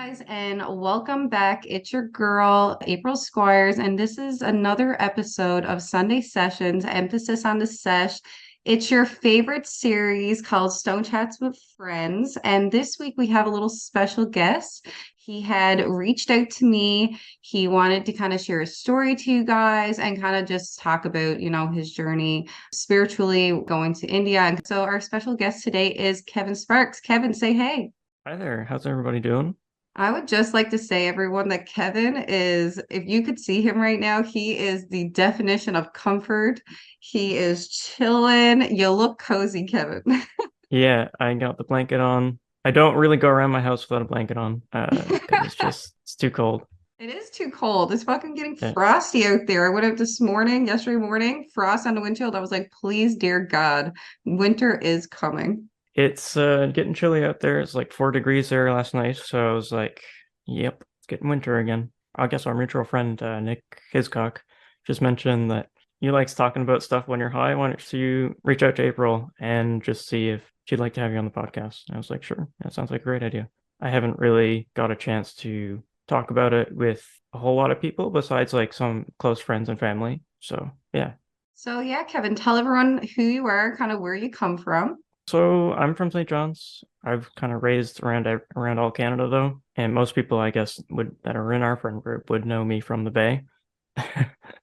Guys, and welcome back. It's your girl, April Squires, and this is another episode of Sunday Sessions, emphasis on the sesh. It's your favorite series called Stone Chats with Friends, and this week we have a little special guest. He had reached out to me. He wanted to kind of share his story to you guys and kind of just talk about, his journey spiritually going to India. And so our special guest today is Kevin Sparks. Kevin, say hey. Hi there. How's everybody doing? I would just like to say, everyone, that Kevin is, if you could see him right now, he is the definition of comfort. He is chilling. You look cozy, Kevin. Yeah, I got the blanket on. I don't really go around my house without a blanket on, because it's too cold. It is too cold. It's fucking getting Yeah. frosty out there. I went out yesterday morning, frost on the windshield. I was like, please, dear God, winter is coming. It's getting chilly out there. It's like 4 degrees there last night, so I was like, yep, it's getting winter again. I guess our mutual friend Nick Hiscock just mentioned that he likes talking about stuff when you're high. Why don't you reach out to April and just see if she'd like to have you on the podcast? And I was like, sure, that sounds like a great idea. I haven't really got a chance to talk about it with a whole lot of people besides like some close friends and family. So yeah. So, yeah, Kevin, tell everyone who you are, kind of where you come from. So I'm from St. John's. I've kind of raised around all Canada though, and most people I guess would that are in our friend group would know me from the Bay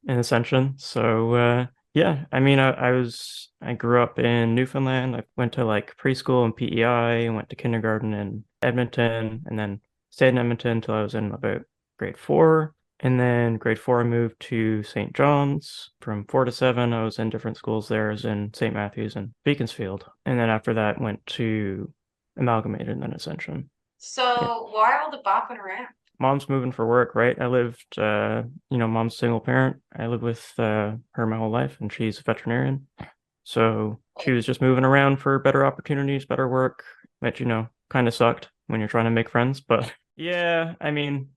in Ascension. So yeah, I mean I grew up in Newfoundland. I went to like preschool and PEI, went to kindergarten in Edmonton, and then stayed in Edmonton until I was in about grade four. And then grade four, I moved to St. John's. From 4 to 7, I was in different schools there, as in St. Matthew's and Beaconsfield. And then after that, went to Amalgamated and then Ascension. Yeah. So, why all the bopping around? Mom's moving for work, right? I lived, mom's a single parent. I lived with her my whole life, and she's a veterinarian. So she was just moving around for better opportunities, better work, which, kind of sucked when you're trying to make friends. But yeah, I mean,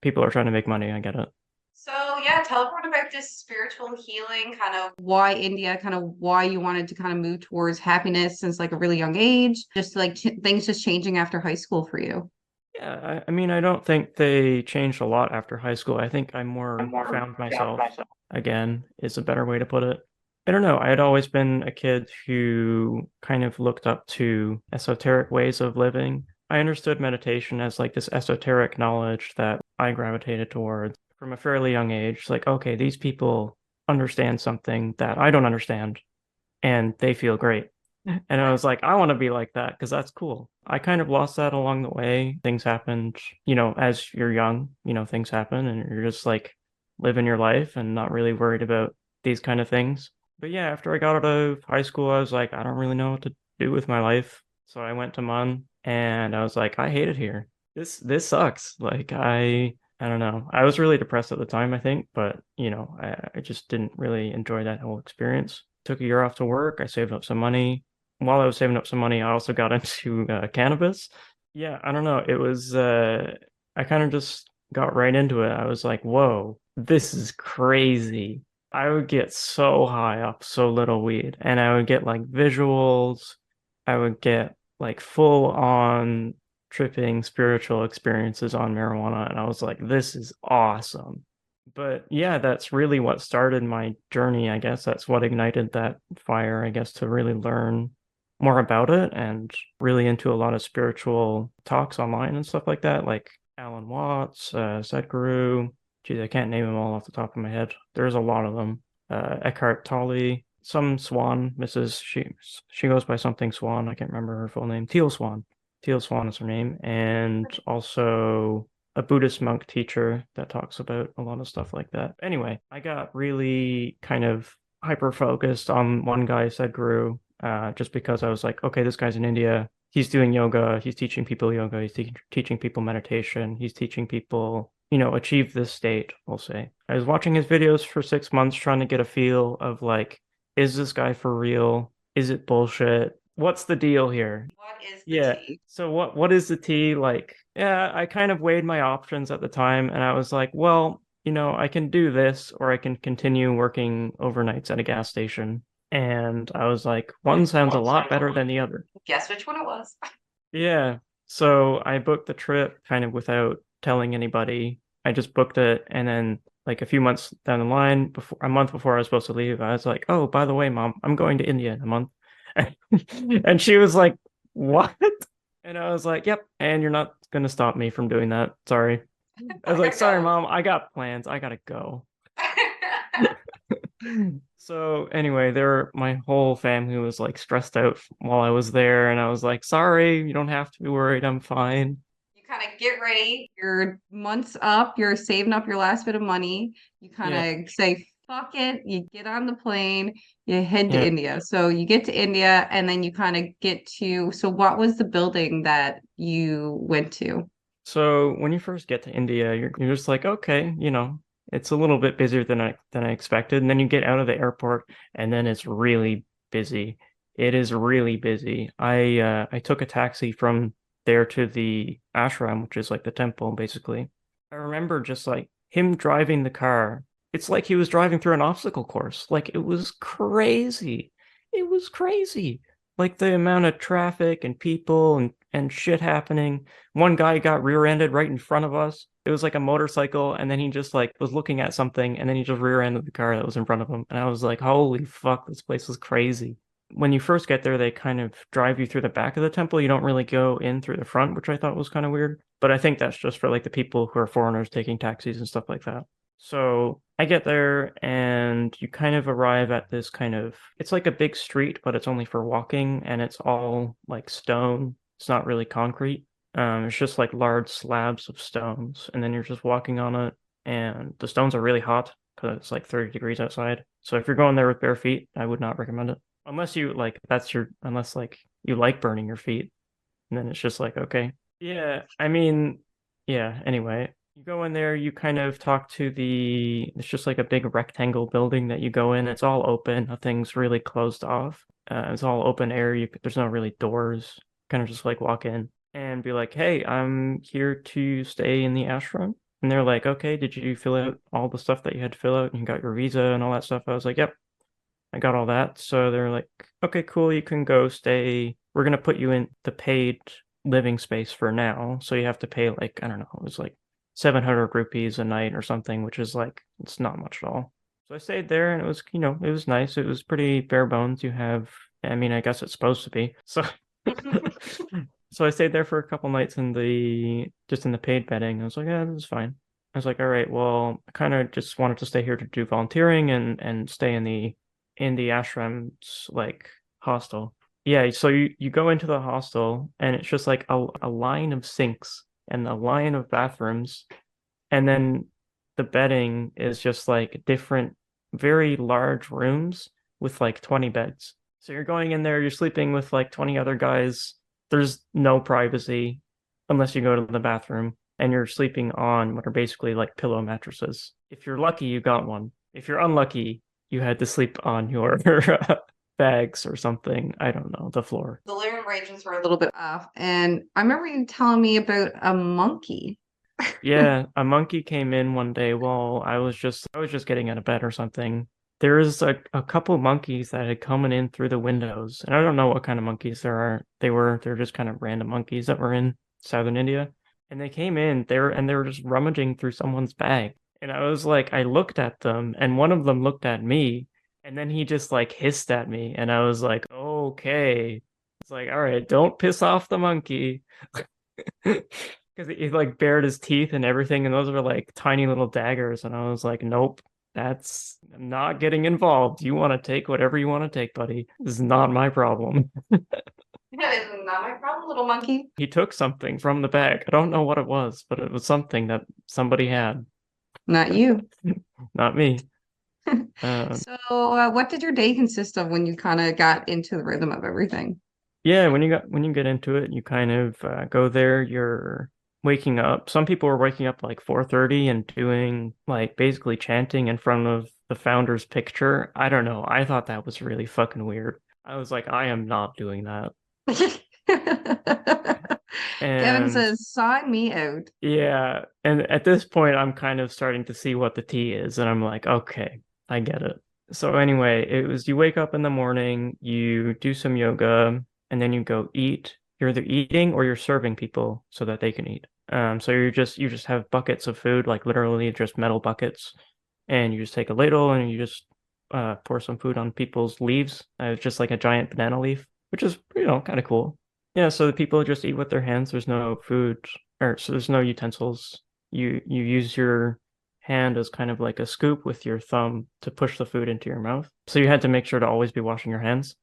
people are trying to make money. I get it. So, yeah, tell everyone about this spiritual healing, kind of why India, kind of why you wanted to kind of move towards happiness since like a really young age, just like things just changing after high school for you. Yeah, I mean, I don't think they changed a lot after high school. I think I more found myself again, is a better way to put it. I don't know. I had always been a kid who kind of looked up to esoteric ways of living. I understood meditation as like this esoteric knowledge that I gravitated towards from a fairly young age. Like, okay, these people understand something that I don't understand, and they feel great. And I was like, I want to be like that because that's cool. I kind of lost that along the way. Things happened, as you're young, things happen and you're just like living your life and not really worried about these kind of things. But yeah, after I got out of high school, I was like, I don't really know what to do with my life. So I went to MUN and I was like, I hate it here. This sucks. Like I don't know. I was really depressed at the time, I think, but I just didn't really enjoy that whole experience. Took a year off to work. I saved up some money. While I was saving up some money, I also got into cannabis. Yeah, I don't know. It was, I kind of just got right into it. I was like, whoa, this is crazy. I would get so high off so little weed, and I would get like visuals. I would get like full on tripping spiritual experiences on marijuana. And I was like, this is awesome. But yeah, that's really what started my journey. I guess that's what ignited that fire, I guess, to really learn more about it and really into a lot of spiritual talks online and stuff like that, like Alan Watts, Sadhguru. Geez, I can't name them all off the top of my head. There's a lot of them. Eckhart Tolle, some Swan, she goes by something Swan. I can't remember her full name. Teal Swan. Teal Swan is her name. And also a Buddhist monk teacher that talks about a lot of stuff like that. Anyway, I got really kind of hyper focused on one guy, Sadhguru, just because I was like, okay, this guy's in India. He's doing yoga. He's teaching people yoga. He's teaching people meditation. He's teaching people, achieve this state, we'll say. I was watching his videos for 6 months trying to get a feel of like, is this guy for real? Is it bullshit? What's the deal here? What is the Yeah. tea? So what is the tea? Like, yeah, I kind of weighed my options at the time and I was like, well, I can do this or I can continue working overnights at a gas station. And I was like, one sounds a lot better than the other. Guess which one it was? Yeah. So I booked the trip kind of without telling anybody. I just booked it, and then like a few months down the line, before a month before I was supposed to leave, I was like, "Oh, by the way, Mom, I'm going to India in a month." And she was like, "What?" And I was like, "Yep, and you're not gonna stop me from doing that. Sorry." I was I like, gotta "Sorry, go. Mom, I got plans. I gotta go." So anyway, my whole family was like stressed out while I was there, and I was like, "Sorry, you don't have to be worried. I'm fine." You kind of get ready, your month's up, you're saving up your last bit of money. You Yeah, kind of say, fuck it, you get on the plane, you head to yeah. India. So you get to India and then you kind of get to, so what was the building that you went to? So when you first get to India, you're just like, okay, it's a little bit busier than I expected, and then you get out of the airport, and then it's really busy. It is really busy. I took a taxi from there to the ashram, which is like the temple, basically. I remember just like him driving the car. It's like he was driving through an obstacle course. Like it was crazy. It was crazy. Like the amount of traffic and people and shit happening. One guy got rear-ended right in front of us. It was like a motorcycle, and then he just like was looking at something, and then he just rear-ended the car that was in front of him. And I was like, holy fuck, this place was crazy. When you first get there, they kind of drive you through the back of the temple. You don't really go in through the front, which I thought was kind of weird. But I think that's just for like the people who are foreigners taking taxis and stuff like that. So I get there and you kind of arrive at this kind of, it's like a big street, but it's only for walking and it's all like stone. It's not really concrete. It's just like large slabs of stones. And then you're just walking on it and the stones are really hot because it's like 30 degrees outside. So if you're going there with bare feet, I would not recommend it. Unless you like, unless like you like burning your feet. And then it's just like, okay. Yeah, I mean, yeah, anyway. You go in there, you kind of talk to it's just like a big rectangle building that you go in. It's all open, nothing's really closed off. It's all open air. There's no really doors. Kind of just like walk in and be like, "Hey, I'm here to stay in the ashram." And they're like, "Okay, did you fill out all the stuff that you had to fill out and you got your visa and all that stuff?" I was like, "Yep, I got all that." So they're like, "Okay, cool, you can go stay. We're gonna put you in the paid living space for now. So you have to pay like, I don't know, it was like 700 rupees a night or something, which is like, it's not much at all." So I stayed there and it was, it was nice. It was pretty bare bones. I mean, I guess it's supposed to be. So so I stayed there for a couple nights just in the paid bedding. I was like, yeah, this is fine. I was like, all right, well, I kind of just wanted to stay here to do volunteering and stay in the ashram's like hostel. Yeah, so you go into the hostel and it's just like a line of sinks and a line of bathrooms, and then the bedding is just like different, very large rooms with like 20 beds. So you're going in there, you're sleeping with like 20 other guys. There's no privacy unless you go to the bathroom, and you're sleeping on what are basically like pillow mattresses. If you're lucky, you got one. If you're unlucky, you had to sleep on your bags or something. I don't know, the floor. The living arrangements were a little bit off. And I remember you telling me about a monkey. Yeah, a monkey came in one day while I was just getting out of bed or something. There's a couple monkeys that had coming in through the windows, and I don't know what kind of monkeys there are. They're just kind of random monkeys that were in southern India. And they came in there and they were just rummaging through someone's bag. And I was like, I looked at them and one of them looked at me and then he just like hissed at me and I was like, okay. It's like, all right, don't piss off the monkey. Because he like bared his teeth and everything, and those were like tiny little daggers. And I was like, nope, I'm not getting involved. You want to take whatever you want to take, buddy. This is not my problem. That is not my problem, little monkey. He took something from the bag. I don't know what it was, but it was something that somebody had, Not you. not me. Uh, So, what did your day consist of when you kind of got into the rhythm of everything? yeah, when you get into it, you kind of go there. You're waking up. Some people were waking up like 4:30 and doing like basically chanting in front of the founder's picture. I don't know. I thought that was really fucking weird. I was like, I am not doing that. Kevin And says, sign me out. yeah, and at this point, I'm kind of starting to see what the tea is, and I'm like, okay, I get it. So anyway, it was you wake up in the morning, you do some yoga, and then you go eat. you're either eating or you're serving people so that they can eat. So you just have buckets of food, like literally just metal buckets, and you just take a ladle and you just pour some food on people's leaves. It's just like a giant banana leaf, which is kind of cool. Yeah, so the people just eat with their hands. There's no food, or so there's no utensils. You use your hand as kind of like a scoop with your thumb to push the food into your mouth. So you had to make sure to always be washing your hands.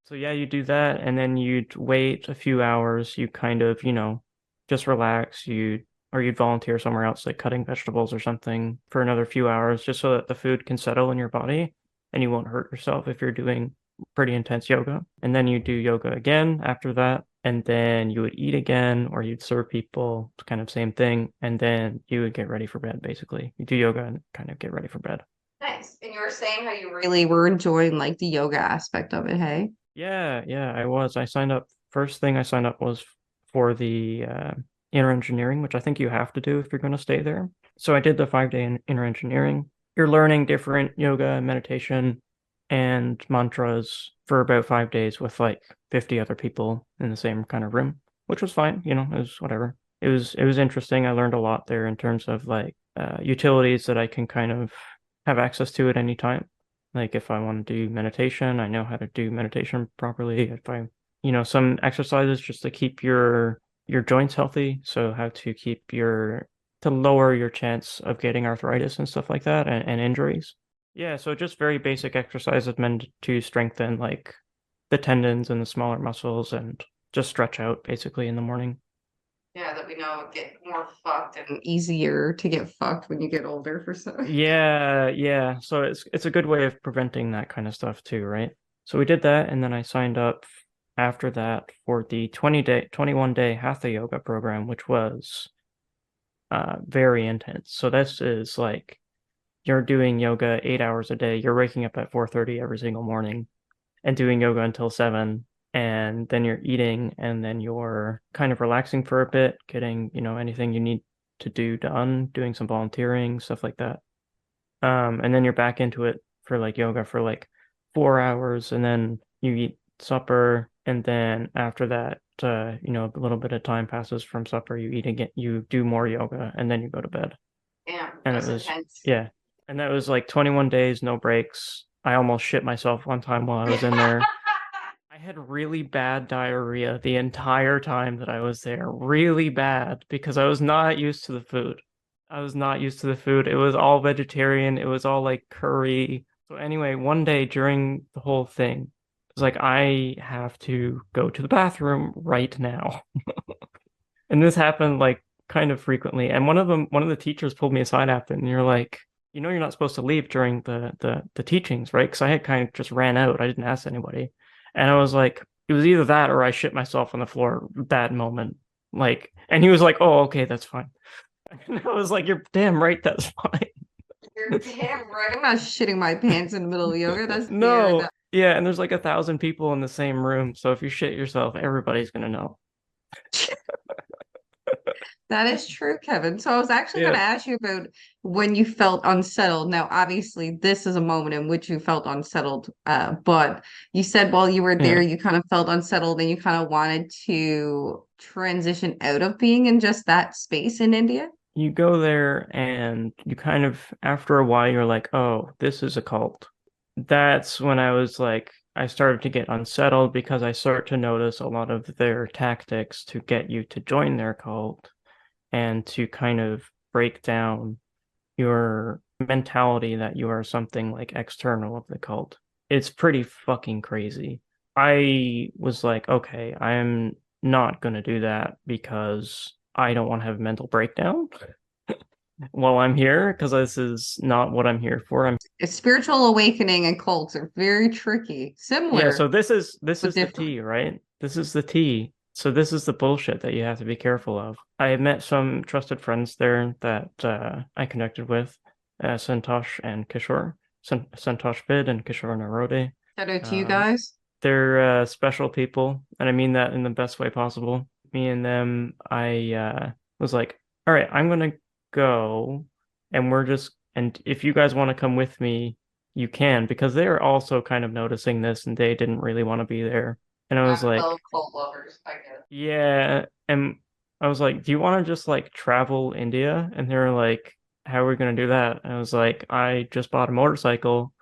So yeah, you do that, and then you'd wait a few hours. You kind of, just relax. You'd volunteer somewhere else, like cutting vegetables or something, for another few hours, just so that the food can settle in your body, and you won't hurt yourself if you're doing pretty intense yoga. And then you do yoga again after that, and then you would eat again, or you'd serve people, kind of same thing, and then you would get ready for bed, basically. You do yoga and kind of get ready for bed. Nice. And you were saying how you really were enjoying like the yoga aspect of it, hey? Yeah, yeah, I was. I signed up. First thing I signed up was for the inner engineering, which I think you have to do if you're going to stay there. So I did the 5 day inner engineering. You're learning different yoga, meditation, and mantras for about 5 days with like 50 other people in the same kind of room, which was fine. It was whatever. It was interesting. I learned a lot there in terms of like utilities that I can kind of have access to at any time. Like if I want to do meditation, I know how to do meditation properly. If some exercises just to keep your joints healthy, so how to to lower your chance of getting arthritis and stuff like that and injuries. Yeah, so just very basic exercises meant to strengthen like the tendons and the smaller muscles and just stretch out basically in the morning. Yeah, that we know get more fucked and easier to get fucked when you get older for some. Yeah, yeah. So it's a good way of preventing that kind of stuff too, right? So we did that, and then I signed up after that for the 21 day hatha yoga program, which was very intense. So this is like you're doing yoga 8 hours a day. You're waking up at 4:30 every single morning and doing yoga until 7, and then you're eating, and then you're kind of relaxing for a bit, getting, anything you need to do done, doing some volunteering, stuff like that. And then you're back into it for like yoga for like 4 hours, and then you eat supper, and then after that, a little bit of time passes from supper, you eat again, you do more yoga, and then you go to bed. Damn, And it that's was, intense. yeah. And that was like 21 days, no breaks. I almost shit myself one time while I was in there. I had really bad diarrhea the entire time that I was there. Really bad because I was not used to the food. I was not used to the food. It was all vegetarian. It was all like curry. So anyway, one day during the whole thing, it was like I have to go to the bathroom right now. And this happened like kind of frequently. And one of the teachers pulled me aside after, and you're like, you're not supposed to leave during the teachings, right? Because I had kind of just ran out. I didn't ask anybody. And I was like, it was either that or I shit myself on the floor that moment. Like, and he was like, oh, okay, that's fine. And I was like, you're damn right, that's fine. You're damn right. I'm not shitting my pants in the middle of yoga. That's very No, yeah, and there's like 1,000 people in the same room, so if you shit yourself, everybody's gonna know. that is true, Kevin. So I was actually going Yeah, to ask you about when you felt unsettled. Now, obviously, this is a moment in which you felt unsettled, but you said while you were there, yeah. you kind of felt unsettled and you kind of wanted to transition out of being in just that space in India. You go there and you kind of, after a while, you're like, oh, this is a cult. That's when I was like, I started to get unsettled because I start to notice a lot of their tactics to get you to join their cult and to kind of break down your mentality that you are something like external of the cult. It's pretty fucking crazy. I was like, okay, I'm not going to do that because I don't want to have a mental breakdown while I'm here because this is not what I'm here for. A spiritual awakening and cults are very tricky, Yeah, so similar this is but the different. tea, right? This is the tea. So this is the bullshit that you have to be careful of. I have met some trusted friends there that I connected with, Santosh and Kishore, Santosh Vid and Kishore Narode. Shout out to you Um, guys. they're special people, and I mean that in the best way possible. Me and them, I was like, all right, I'm gonna go, and and if you guys want to come with me, you can, because they're also kind of noticing this, and they didn't really want to be there. And I was I love like, cult lovers, I guess. yeah. And I was like, do you want to just like travel India? And they were like, how are we gonna do that? And I was like, I just bought a motorcycle.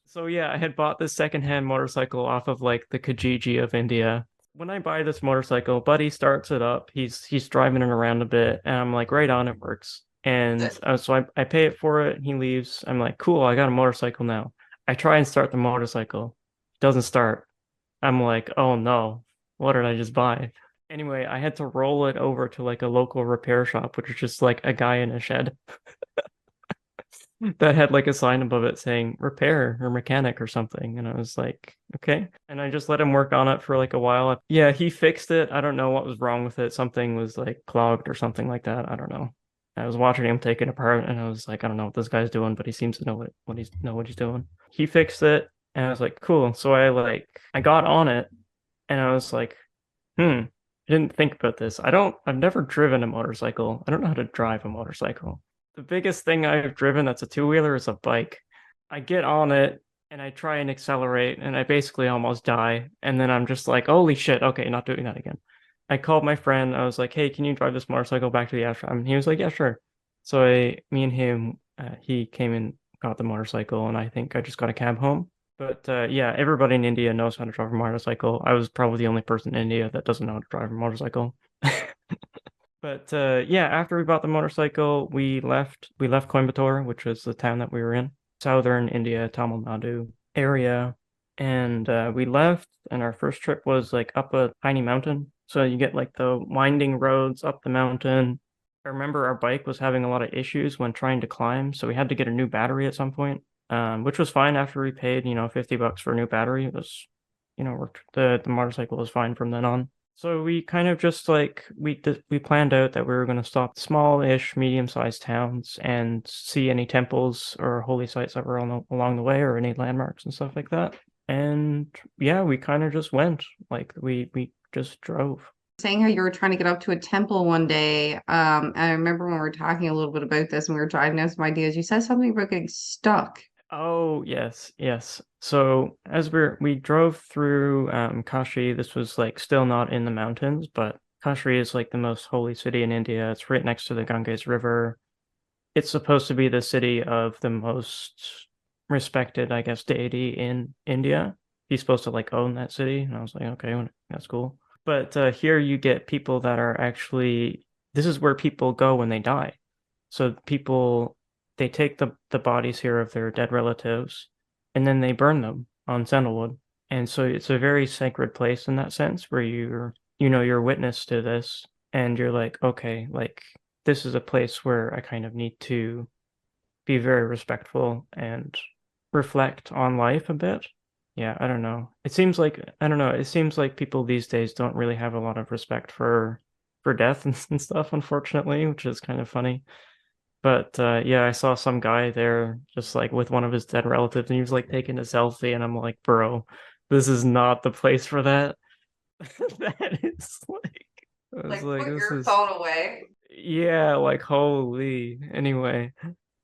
So yeah, I had bought this secondhand motorcycle off of like the Kijiji of India. When I buy this motorcycle, Buddy starts it up. He's driving it around a bit, and I'm like, right on, it works. And so I pay it for it. He leaves. I'm like, cool, I got a motorcycle now. I try and start the motorcycle. It doesn't start. I'm like, oh no, what did I just buy? Anyway, I had to roll it over to like a local repair shop, which is just like a guy in a shed that had like a sign above it saying repair or mechanic or something. And I was like, okay. And I just let him work on it for like a while. Yeah, he fixed it. I don't know what was wrong with it. Something was like clogged or something like that. I don't know. I was watching him take it apart and I was like, I don't know what this guy's doing, but he seems to know what he's doing. He fixed it and I was like, cool. So I got on it and I was like, I didn't think about this. I've never driven a motorcycle. I don't know how to drive a motorcycle. The biggest thing I've driven that's a two-wheeler is a bike. I get on it and I try and accelerate and I basically almost die. And then I'm just like, holy shit, okay, not doing that again. I called my friend. I was like, hey, can you drive this motorcycle back to the ashram? And he was like, yeah, sure. So me and him, he came and got the motorcycle and I think I just got a cab home. But yeah, everybody in India knows how to drive a motorcycle. I was probably the only person in India that doesn't know how to drive a motorcycle. But yeah, after we bought the motorcycle, we left Coimbatore, which was the town that we were in, southern India, Tamil Nadu area, and we left. And our first trip was like up a tiny mountain, so you get like the winding roads up the mountain. I remember our bike was having a lot of issues when trying to climb, so we had to get a new battery at some point, which was fine after we paid, $50 for a new battery. It was, worked. The motorcycle was fine from then on. So we kind of just like we planned out that we were going to stop small-ish, medium-sized towns and see any temples or holy sites that were along the way or any landmarks and stuff like that. And yeah, we kind of just went. Like we just drove. Saying how you were trying to get up to a temple one day. I remember when we were talking a little bit about this and we were driving down some ideas, you said something about getting stuck. Oh, yes, yes. So as we drove through Kashi, this was like still not in the mountains, but Kashi is like the most holy city in India. It's right next to the Ganges River. It's supposed to be the city of the most respected, I guess, deity in India. He's supposed to like own that city, and I was like, okay, well, that's cool. But here you get people that are actually, this is where people go when they die. So people, they take the bodies here of their dead relatives, and then they burn them on sandalwood. And so it's a very sacred place in that sense, where you're witness to this, and you're like, okay, like this is a place where I kind of need to be very respectful and reflect on life a bit. Yeah, I don't know. I don't know. It seems like people these days don't really have a lot of respect for death and stuff, unfortunately, which is kind of funny. But yeah, I saw some guy there just like with one of his dead relatives and he was like taking a selfie and I'm like, bro, this is not the place for that. That is like I was Like, like, put this your is phone away. yeah, like holy. Anyway,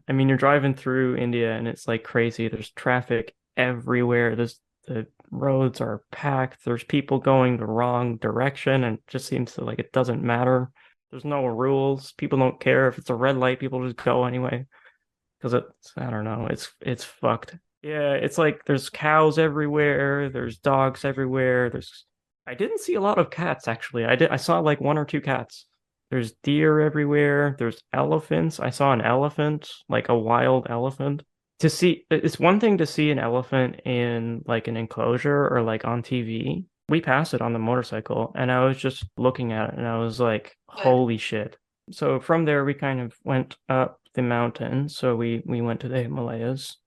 I mean, you're driving through India and it's like crazy. There's traffic everywhere. The roads are packed. There's people going the wrong direction and it just seems to like it doesn't matter. There's no rules. People don't care if it's a red light, people just go anyway. Because I don't know, it's fucked. Yeah, it's like there's cows everywhere, there's dogs everywhere. I didn't see a lot of cats actually. I saw like one or two cats. There's deer everywhere. There's elephants. I saw an elephant, like a wild elephant. It's one thing to see an elephant in like an enclosure or like on TV. We passed it on the motorcycle and I was just looking at it and I was like, But holy shit. So from there we kind of went up the mountain. So we went to the Himalayas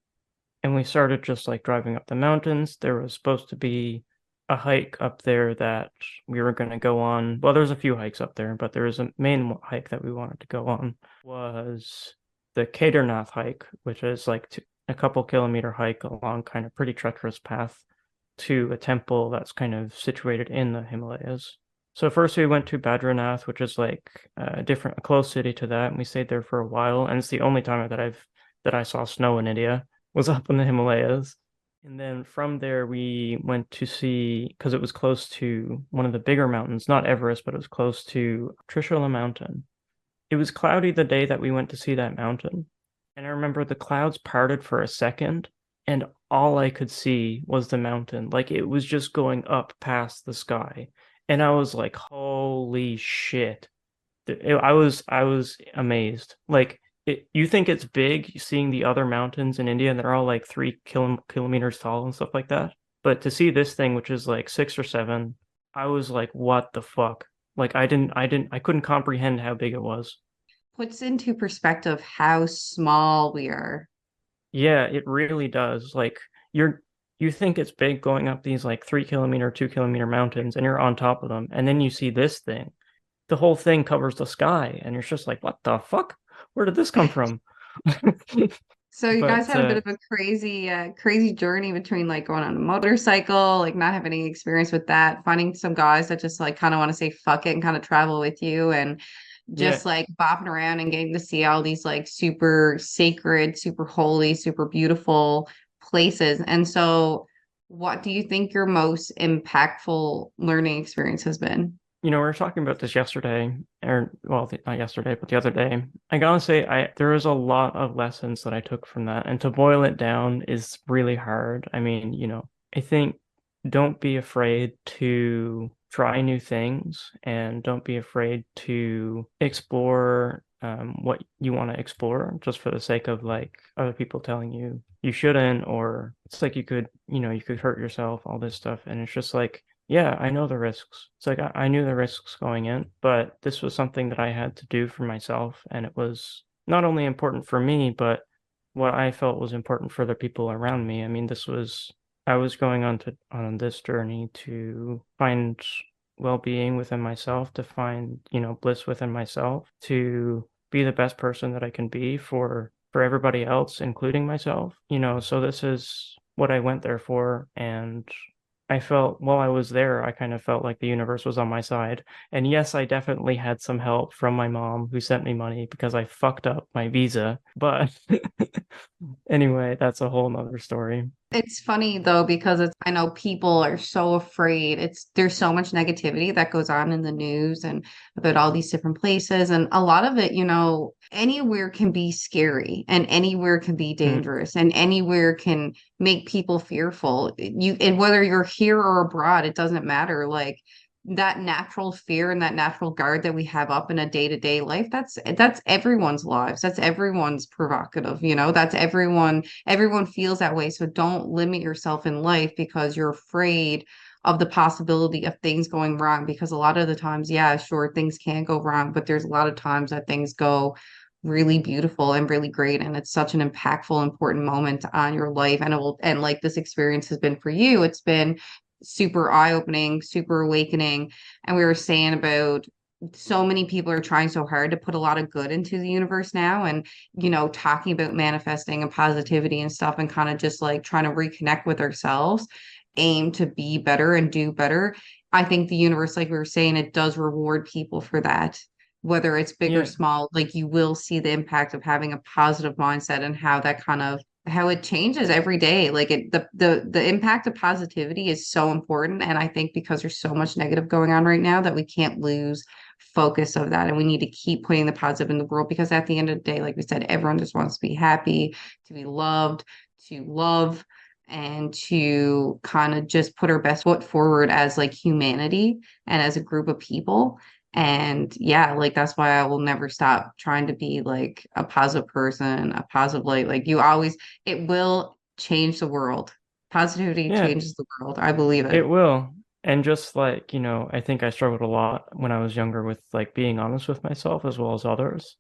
and we started just like driving up the mountains. There was supposed to be a hike up there that we were going to go on. Well, there's a few hikes up there, but there was a main hike that we wanted to go on was the Kedarnath hike, which is like a couple kilometer hike along kind of pretty treacherous path to a temple that's kind of situated in the Himalayas. So first we went to Badrinath, which is like a close city to that, and we stayed there for a while. And it's the only time that I saw snow in India was up in the Himalayas. And then from there, we went to see, because it was close to one of the bigger mountains, not Everest, but it was close to Trishula Mountain. It was cloudy the day that we went to see that mountain. And I remember the clouds parted for a second, and all I could see was the mountain. Like it was just going up past the sky. And I was like, holy shit. I was amazed. Like you think it's big seeing the other mountains in India, and they're all like 3 kilometers tall and stuff like that. But to see this thing, which is like 6 or 7, I was like, what the fuck? Like I couldn't comprehend how big it was. Puts into perspective how small we are. Yeah, it really does. Like you think it's big going up these like 3 kilometer, 2 kilometer mountains, and you're on top of them, and then you see this thing. The whole thing covers the sky, and you're just like, what the fuck? Where did this come from? So you guys But had a bit of a crazy journey between like going on a motorcycle, like not having any experience with that, finding some guys that just like kind of want to say fuck it and kind of travel with you, and yeah, just like bopping around and getting to see all these like super sacred, super holy, super beautiful places. And so, what do you think your most impactful learning experience has been? we were talking about this yesterday, or well, not yesterday, but the other day. I gotta say, I there was a lot of lessons that I took from that, and to boil it down is really hard. I mean, I think don't be afraid to try new things, and don't be afraid to explore what you want to explore, just for the sake of like other people telling you you shouldn't, or it's like you could hurt yourself, all this stuff, and it's just like yeah, I know the risks. It's like I knew the risks going in, but this was something that I had to do for myself, and it was not only important for me, but what I felt was important for the people around me. I mean, I was going on this journey to find well-being within myself, to find, bliss within myself, to be the best person that I can be for everybody else, including myself. So this is what I went there for, and I felt while I was there, I kind of felt like the universe was on my side. And yes, I definitely had some help from my mom who sent me money because I fucked up my visa. But anyway, that's a whole nother story. It's funny though because I know people are so afraid. There's so much negativity that goes on in the news and about all these different places, and a lot of it, anywhere can be scary and anywhere can be Mm, dangerous and anywhere can make people fearful. And whether you're here or abroad, it doesn't matter. Like that natural fear and that natural guard that we have up in a day-to-day life, that's everyone's lives. That's everyone's provocative, that's everyone feels that way. So don't limit yourself in life because you're afraid of the possibility of things going wrong. Because a lot of the times, yeah, sure, things can go wrong, but there's a lot of times that things go really beautiful and really great. And it's such an impactful, important moment on your life. And like this experience has been for you, it's been super eye-opening, super awakening. And we were saying about so many people are trying so hard to put a lot of good into the universe now, and talking about manifesting and positivity and stuff, and kind of just like trying to reconnect with ourselves, aim to be better and do better. I think the universe, like we were saying, it does reward people for that, whether it's big or yeah, small. Like you will see the impact of having a positive mindset and how it changes every day. Like the impact of positivity is so important. And I think because there's so much negative going on right now that we can't lose focus of that. And we need to keep putting the positive in the world, because at the end of the day, like we said, everyone just wants to be happy, to be loved, to love, and to kind of just put our best foot forward as like humanity and as a group of people. And yeah, like that's why I will never stop trying to be like a positive person, a positive light. Like you always, it will change the world. Positivity yeah, changes the world. I believe it it. will. And just like, I think I struggled a lot when I was younger with like being honest with myself as well as others.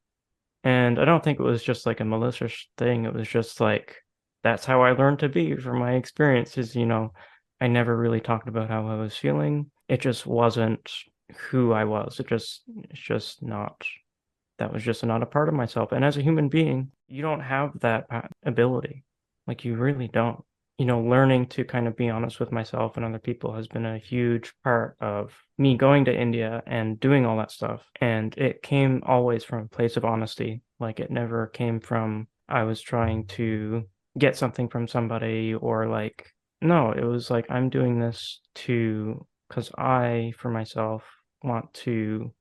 And I don't think it was just like a malicious thing. It was just like that's how I learned to be from my experiences. I never really talked about how I was feeling. It just wasn't who I was. It's just not, that was just not a part of myself. And as a human being, you don't have that ability. Like you really don't. Learning to kind of be honest with myself and other people has been a huge part of me going to India and doing all that stuff. And it came always from a place of honesty. Like it never came from I was trying to get something from somebody or like No, it was like I'm doing this to because I, for myself, want to,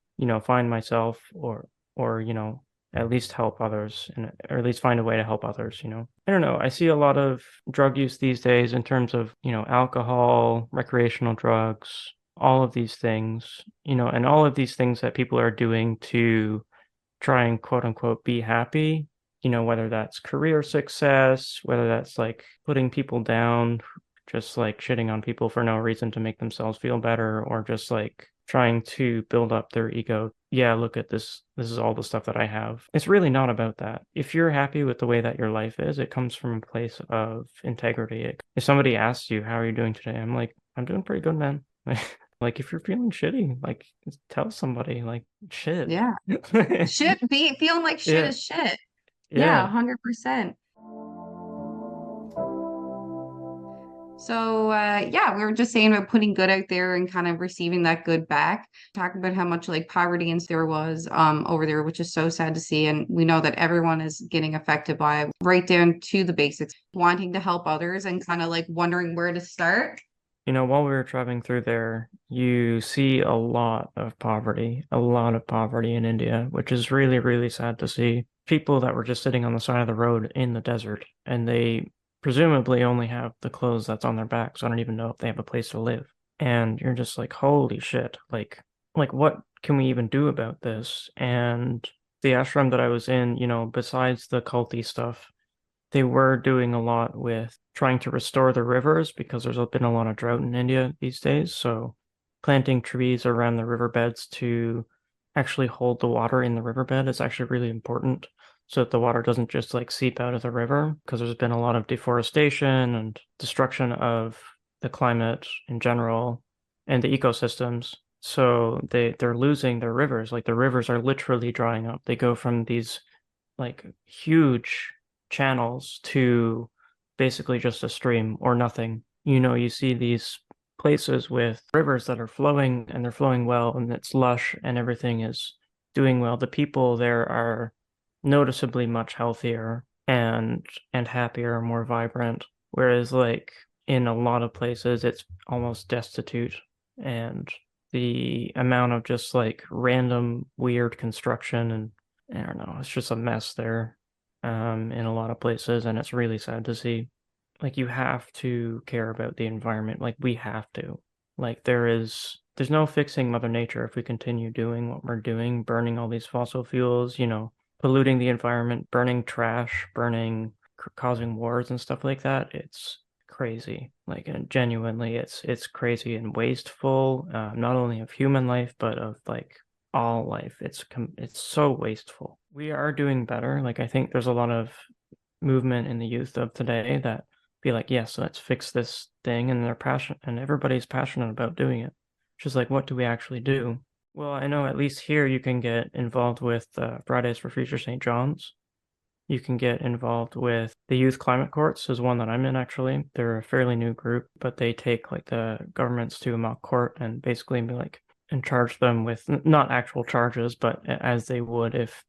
find myself or, at least help others and or at least find a way to help others. I don't know. I see a lot of drug use these days in terms of, alcohol, recreational drugs, all of these things, and all of these things that people are doing to try and quote unquote be happy, whether that's career success, whether that's like putting people down, just like shitting on people for no reason to make themselves feel better, or just like trying to build up their ego. Yeah, look at this. This is all the stuff that I have. It's really not about that. If you're happy with the way that your life is, it comes from a place of integrity. If somebody asks you, how are you doing today? I'm like, I'm doing pretty good, man. Like if you're feeling shitty, like tell somebody, like shit. Yeah. Shit, be feeling like shit Yeah, is shit. Yeah, yeah. 100%. So, yeah, we were just saying about putting good out there and kind of receiving that good back. Talking about how much like poverty and there was over there, which is so sad to see. And we know that everyone is getting affected by it, right down to the basics, wanting to help others and kind of like wondering where to start. While we were traveling through there, you see a lot of poverty in India, which is really, really sad to see. People that were just sitting on the side of the road in the desert, and they presumably only have the clothes that's on their backs. I don't even know if they have a place to live. And you're just like, holy shit, like what can we even do about this? And the ashram that I was in, besides the culty stuff, they were doing a lot with trying to restore the rivers because there's been a lot of drought in India these days. So planting trees around the riverbeds to actually hold the water in the riverbed is actually really important so that the water doesn't just like seep out of the river because there's been a lot of deforestation and destruction of the climate in general and the ecosystems. So they're losing their rivers. Like the rivers are literally drying up. They go from these like huge channels to basically just a stream or nothing. You see these places with rivers that are flowing and they're flowing well and it's lush and everything is doing well. The people there are noticeably much healthier and happier, more vibrant. Whereas like in a lot of places it's almost destitute and the amount of just like random weird construction and I don't know. It's just a mess there, in a lot of places, and it's really sad to see. Like you have to care about the environment. Like we have to. Like there's no fixing Mother Nature if we continue doing what we're doing, burning all these fossil fuels, polluting the environment, burning trash, causing wars and stuff like that. It's crazy. Like and genuinely, it's crazy and wasteful, not only of human life, but of like all life. It's so wasteful. We are doing better. Like I think there's a lot of movement in the youth of today that be like, yes, let's fix this thing, and they're passionate, and everybody's passionate about doing it. Just like, what do we actually do? Well, I know at least here you can get involved with Fridays for Future St. John's. You can get involved with the Youth Climate Courts is one that I'm in actually. They're a fairly new group, but they take like the governments to a mock court and basically be like and charge them with not actual charges, but as they would if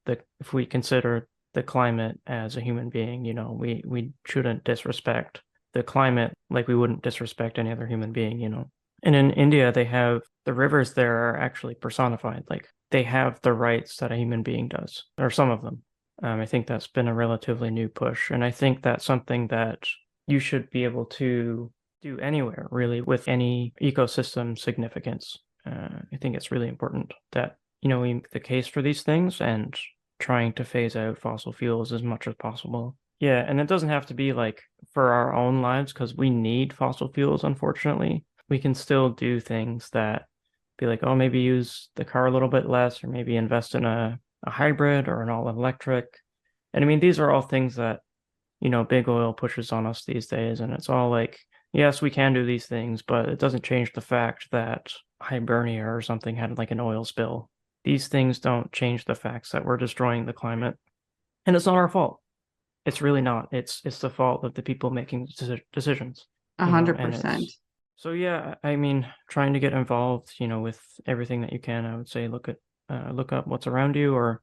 we consider the climate as a human being, we shouldn't disrespect the climate like we wouldn't disrespect any other human being. And in India, they have the rivers there are actually personified. Like they have the rights that a human being does, or some of them. I think that's been a relatively new push, and I think that's something that you should be able to do anywhere, really, with any ecosystem significance. I think it's really important that, we make the case for these things and trying to phase out fossil fuels as much as possible. Yeah, and it doesn't have to be like for our own lives because we need fossil fuels, unfortunately. We can still do things that be like, oh, maybe use the car a little bit less, or maybe invest in a hybrid or an all electric. And I mean, these are all things that, big oil pushes on us these days. And it's all like, yes, we can do these things, but it doesn't change the fact that Hibernia or something had like an oil spill. These things don't change the facts that we're destroying the climate. And it's not our fault. It's really not. It's the fault of the people making decisions, and 100%. it's so yeah, I mean, trying to get involved, with everything that you can, I would say look up what's around you or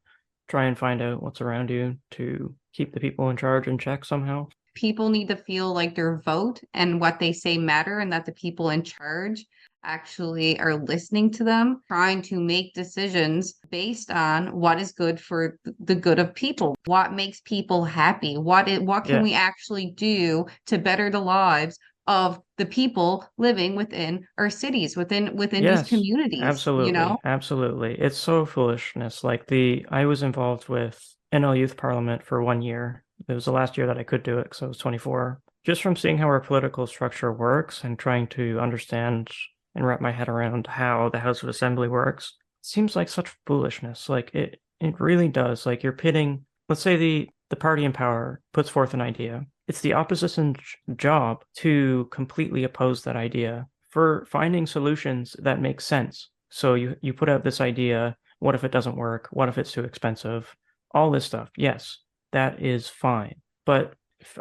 try and find out what's around you to keep the people in charge in check somehow. people need to feel like their vote and what they say matter, and that the people in charge actually are listening to them, trying to make decisions based on what is good for the good of people, what makes people happy, what can Yeah. we actually do to better the lives of the people living within our cities, within these Yes, communities, you know? absolutely. Absolutely. It's so foolishness. Like I was involved with NL Youth Parliament for 1 year. It was the last year that I could do it because I was 24. Just from seeing how our political structure works and trying to understand and wrap my head around how the House of Assembly works, it seems like such foolishness. Like it really does. Like you're pitting, let's say the party in power puts forth an idea. It's the opposition's job to completely oppose that idea for finding solutions that make sense. So you put out this idea, what if it doesn't work? What if it's too expensive? All this stuff. Yes, that is fine. But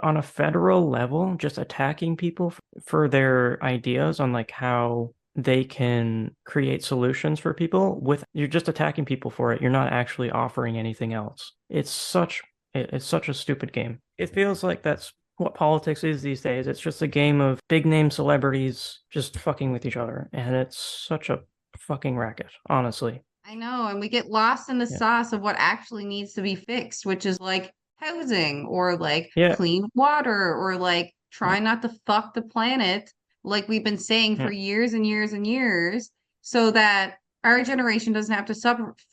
on a federal level, just attacking people for their ideas on like how they can create solutions for people you're just attacking people for it. You're not actually offering anything else. It's such a stupid game. It feels like that's what politics is these days. It's just a game of big name celebrities just fucking with each other. And it's such a fucking racket, honestly. I know, and we get lost in the Yeah. sauce of what actually needs to be fixed, which is like housing or like Yeah. clean water or like Yeah. try not to fuck the planet, like we've been saying for Yeah. years and years and years, so that our generation doesn't have to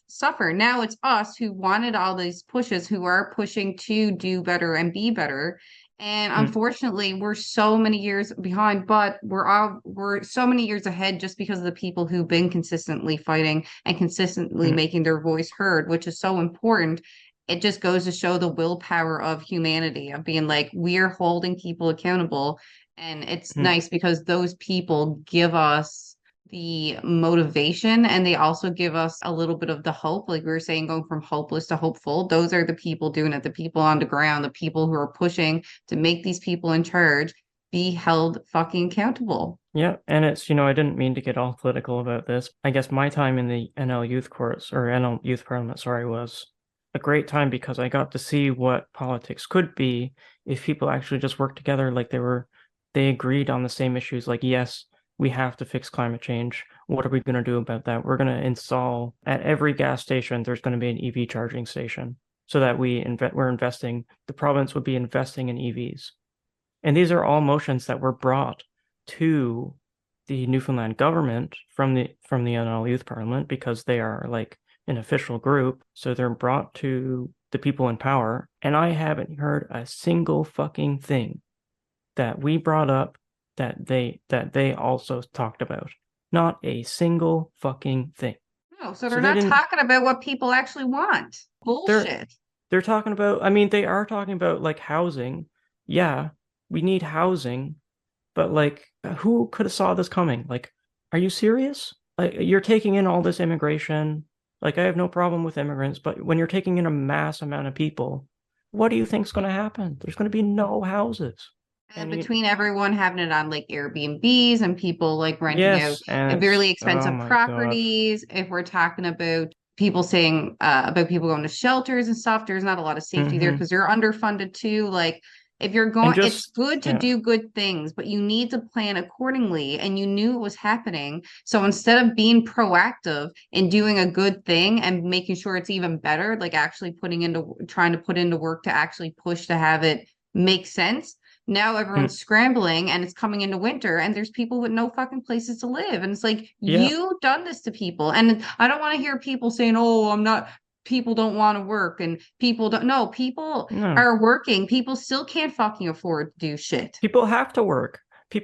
suffer. Now it's us who wanted all these pushes, who are pushing to do better and be better. And Mm, unfortunately, we're so many years behind, but we're so many years ahead just because of the people who've been consistently fighting and consistently mm, making their voice heard, which is so important. It just goes to show the willpower of humanity, of being like, we're holding people accountable. And it's mm. nice because those people give us the motivation and they also give us a little bit of the hope. Like we were saying, going from hopeless to hopeful. Those are the people doing it, the people on the ground, the people who are pushing to make these people in charge be held fucking accountable. Yeah, and I didn't mean to get all political about this. I guess my time in the NL Youth Courts or NL Youth Parliament, sorry, was a great time because I got to see what politics could be if people actually just worked together like they agreed on the same issues. Like, yes, we have to fix climate change. What are we going to do about that? We're going to install at every gas station, there's going to be an EV charging station so that we're investing, the province would be investing in EVs. And these are all motions that were brought to the Newfoundland government from the NL Youth Parliament because they are like an official group. So they're brought to the people in power. And I haven't heard a single fucking thing that we brought up that they also talked about. Not a single fucking thing. No, so So they're they not didn't talking about what people actually want. they're Bullshit. they're talking about, I mean, they are talking about like housing. Yeah, we need housing, but like who could have saw this coming? Like, are you serious? Like you're taking in all this immigration. Like I have no problem with immigrants, but when you're taking in a mass amount of people, what do you think's going to happen? There's going to be no houses. And And between everyone having it on like Airbnbs and people like renting out yes, and really oh expensive my gosh. properties, if we're talking about people saying about people going to shelters and stuff, there's not a lot of safety there Hmm. because they're underfunded too. Like if you're And going, it's just good to yeah. do good things, but you need to plan accordingly. And you knew it was happening. So instead of being proactive in doing a good thing and making sure it's even better, like actually trying to put into work to actually push to have it make sense, now Mm, everyone's scrambling and it's coming into winter and there's people with no fucking places to live. And it's like, yeah, you done this to people. And I don't want to hear people saying, oh, I'm not, people don't want to work and people don't, no, people no. are working. People still can't fucking afford to do shit. People have to work. We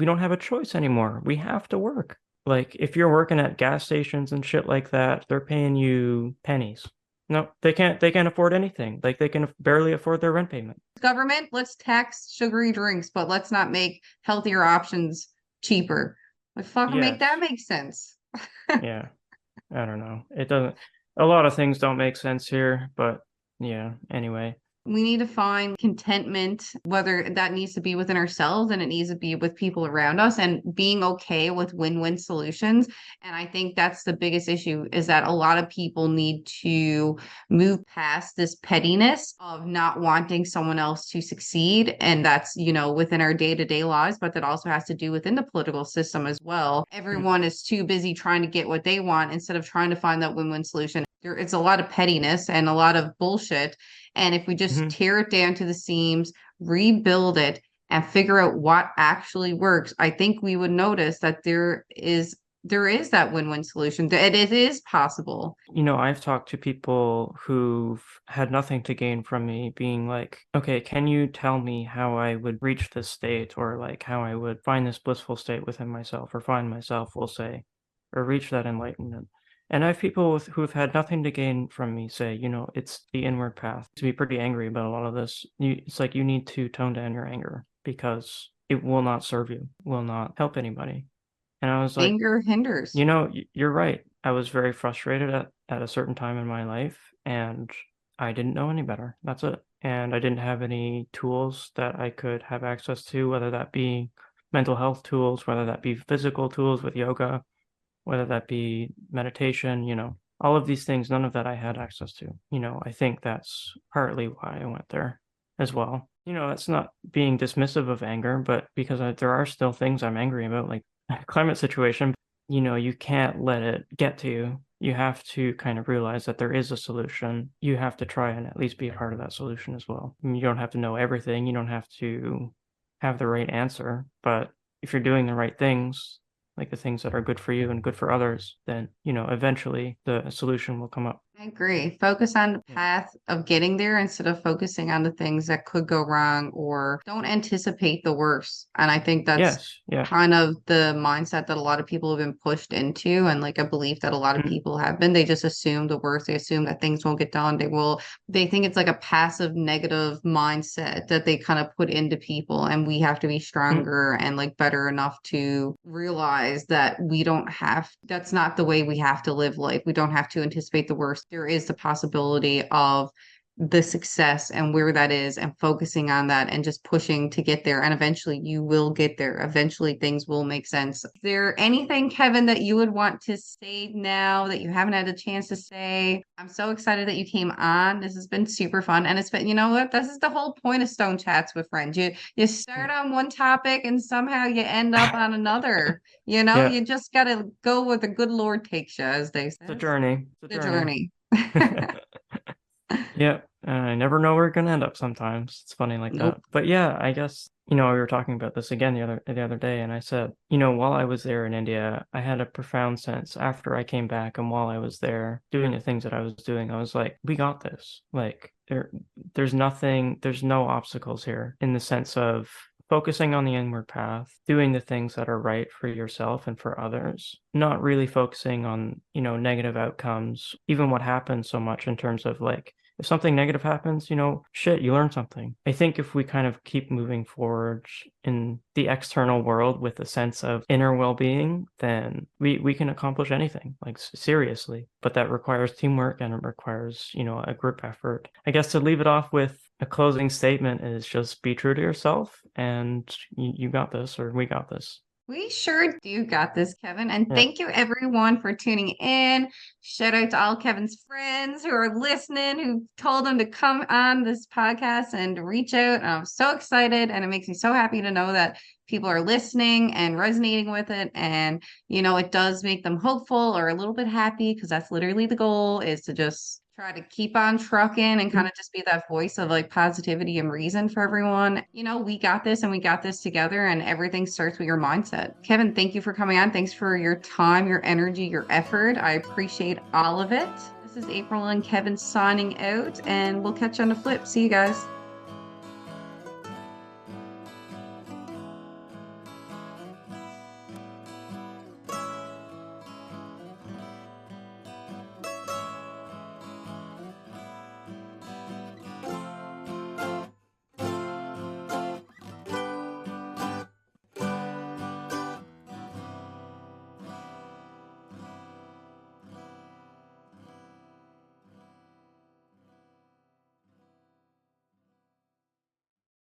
don't have a choice anymore. We have to work. Like if you're working at gas stations and shit like that, they're paying you pennies. No, they can't afford anything. Like they can barely afford their rent payment. Government, let's tax sugary drinks, but let's not make healthier options cheaper. Like fucking make that Yes. make sense. Yeah. I don't know. It doesn't, a lot of things don't make sense here, but yeah, anyway. We need to find contentment, whether that needs to be within ourselves and it needs to be with people around us, and being okay with win-win solutions. And I think that's the biggest issue, is that a lot of people need to move past this pettiness of not wanting someone else to succeed. And that's, within our day-to-day lives, but that also has to do within the political system as well. Mm, Everyone is too busy trying to get what they want instead of trying to find that win-win solution. There is a lot of pettiness and a lot of bullshit. And if we just mhm. tear it down to the seams, rebuild it, and figure out what actually works, I think we would notice that there is that win-win solution. That it is possible. I've talked to people who've had nothing to gain from me being like, okay, can you tell me how I would reach this state, or like how I would find this blissful state within myself, or find myself, we'll say, or reach that enlightenment. And I have people who've had nothing to gain from me say, it's the inward path. To be pretty angry about a lot of this, it's like you need to tone down your anger because it will not serve you, will not help anybody. And I was like, Anger hinders. You're right. I was very frustrated at a certain time in my life, and I didn't know any better. That's it. And I didn't have any tools that I could have access to, whether that be mental health tools, whether that be physical tools with yoga, whether that be meditation, all of these things, none of that I had access to. I think that's partly why I went there as well. That's not being dismissive of anger, but because there are still things I'm angry about, like climate situation. You can't let it get to you. You have to kind of realize that there is a solution. You have to try and at least be a part of that solution as well. I mean, you don't have to know everything. You don't have to have the right answer. But if you're doing the right things, like the things that are good for you and good for others, then, eventually the solution will come up. I agree. Focus on the Yeah. path of getting there instead of focusing on the things that could go wrong, or don't anticipate the worst. And I think that's Yes. Yeah. kind of the mindset that a lot of people have been pushed into, and like a belief that a lot of Mhm. people have been. They just assume the worst. They assume that things won't get done. They think it's like a passive negative mindset that they kind of put into people. And we have to be Mhm. stronger and like better enough to realize that that's not the way we have to live life. We don't have to anticipate the worst. There is the possibility of the success and where that is, and focusing on that and just pushing to get there. And eventually you will get there. Eventually things will make sense. Is there anything, Kevin, that you would want to say now that you haven't had a chance to say? I'm so excited that you came on. This has been super fun. And it's been, you know what? This is the whole point of Stone Chats with Friends. You start on one topic and somehow you end up on another. Yeah. You just gotta go where the good Lord takes you, as they It's a says. journey. It's a The journey. journey. Yeah, I never know where we're gonna end up sometimes. It's funny like Nope. that. But yeah, I guess, we were talking about this again the other day, and I said, while I was there in India, I had a profound sense after I came back, and while I was there doing the things that I was doing, I was like, we got this. Like there's no obstacles here, in the sense of focusing on the inward path, doing the things that are right for yourself and for others, not really focusing on, negative outcomes, even what happens so much in terms of like, if something negative happens, shit, you learn something. I think if we kind of keep moving forward in the external world with a sense of inner well-being, then we can accomplish anything, like seriously. But that requires teamwork, and it requires, a group effort. I guess to leave it off with a closing statement is just be true to yourself, and you got this, or we got this. We sure do got this, Kevin. And Yeah. thank you everyone for tuning in. Shout out to all Kevin's friends who are listening, who told him to come on this podcast and reach out. And I'm so excited, and it makes me so happy to know that people are listening and resonating with it. And, it does make them hopeful or a little bit happy, because that's literally the goal, is to just try to keep on trucking and kind of just be that voice of like positivity and reason for everyone. We got this, and we got this together, and everything starts with your mindset. Kevin, thank you for coming on. Thanks for your time, your energy, your effort. I appreciate all of it. This is April and Kevin signing out, and we'll catch you on the flip. See you guys.